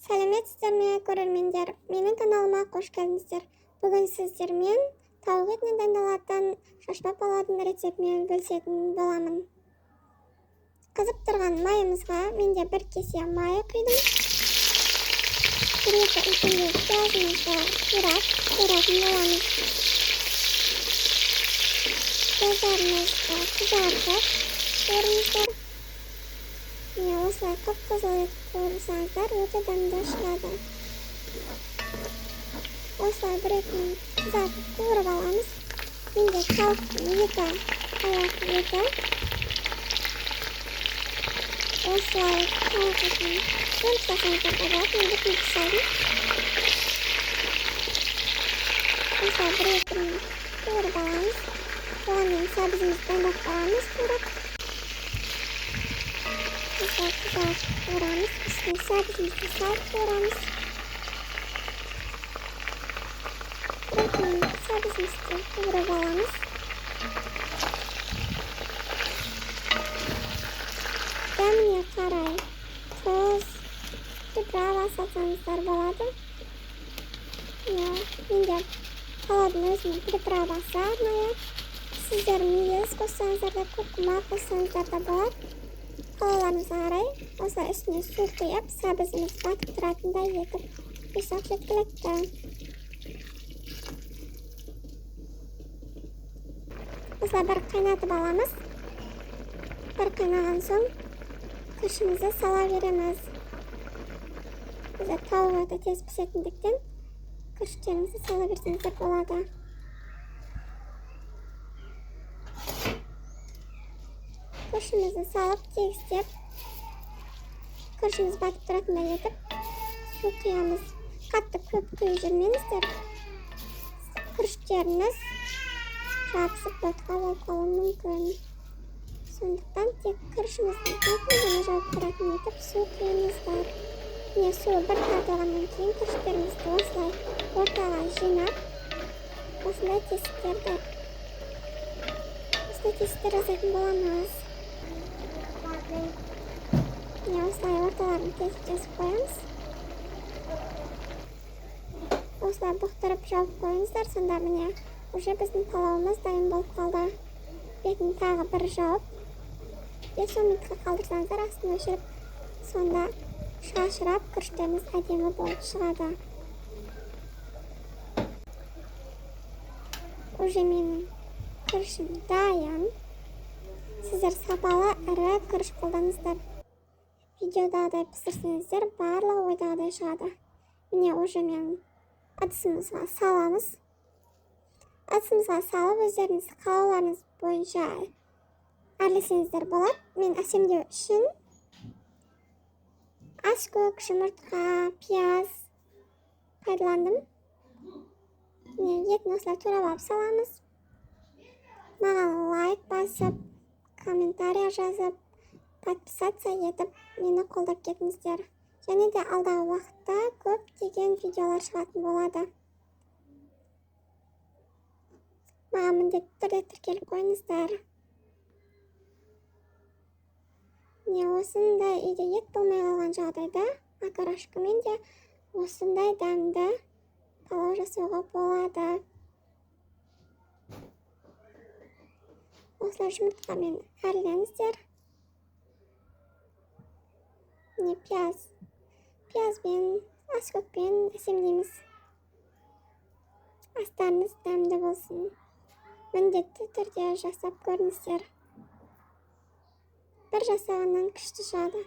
Сәлеметсіздер ме, көрермендер? Менің каналыма қош келдіңіздер. Бүгін сіздермен тауық етінен дайындалатын шашпақ балладың рецептімен бөлісетін боламын. Қызып тұрған майымызға менде бір кесе май құйдым. Бір-екі үлкендеу пиязымызды туратын боламыз. Пияздарымызды қызартып көріңіздер. Міне осылай қып-қызыл етіп қуырсаңыздар, өте дәмді шығады. Осылай бір-екі минут қызартып қуырып аламыз. Менде тауықтың 2 аяқ еті. Осылай тауық етін бөліп тастаңыздар болады. Мен бүтін пісірдім. Осылай бір-екі минут қуырып аламыз. Оған дейін сәбізімізді дайындап қоямыз қуырып. Осылай қызартып қуырамыз. Үстіне сәбізімізді салып қуырамыз. Бір-екі минут сәбізімізді қуырып аламыз. Дәміне қарай тұз, приправа салсаңыздар болады. Менде палладың өзінің приправасы арнайы. Сіздер мелис қоссаңыздар да, күркума қоссаңыздар да болады. Қалауларыңызға қарай осылай үстіне су құйып, сәбізіміз батып тұратындай етіп қойсақ жеткілікті. Осылай бір қайнатып аламыз. Бір қайнаған соң күрішімізді сала береміз. Бізде тауық еті тез пісетіндіктен күріштеріңізді сала берсеңіздер болады. Күрішімізді салып, тегістеп, күрішіміз батып тұратындай етіп, су құямыз. Қатты көп құйып жүрмеңіздер. Күріштеріңіз жабысып ботқа болып қалуы мүмкін. Сондықтан тек күрішімізді бетін жауып тұратын етіп, су құямыздар. Міне суы бір тартылғаннан кейін күріштерімізді осылай ортаға жинап, осындай тесіктер жасайтын боламыз. Міне осылай орталарын тесік жасып қоямыз. Осылай бұқтырып жауып қойыңыздар, сонда міне уже біздің палауымыз дайын болып қалды. Бетін тағы бір жауып, 5 минутқа қалдырсаңыздар, астын өшіріп, сонда шашырап күріштеріміз әдемі болып шығады. Уже менің күрішім дайын. Сіздер сапалы ірі күріш қолданыңыздар. Видеодағыдай пісірсеңіздер, барлығы ойдағыдай шығады. Міне уже мен ыдысымызға саламыз. Ыдысымызға салып, өздеріңіз қалауларыңыз бойынша әрлесеңіздер болады. Мен әсемдеу үшін аскөк, жұмыртқа, пияз пайдаландым. Етін осылай турап алып саламыз. Маған лайк басып, комментария жазып, подписация етіп, мені қолдап кетіңіздер. Және де алдағы уақытта көптеген видеолар шығатын болады. Маған міндетті түрде тіркеліп қойыңыздар. Міне осындай үйде ет болмай қалған жағдайда макарошкамен де осындай дәмді палау жасауға болады. Осылай жұмыртқамен әрлеңіздер. Міне пиязбен, аскөкпен әсемдейміз. Астарыңыз дәмді болсын. Міндетті түрде жасап көріңіздер. Бір жасағаннан күшті шығады.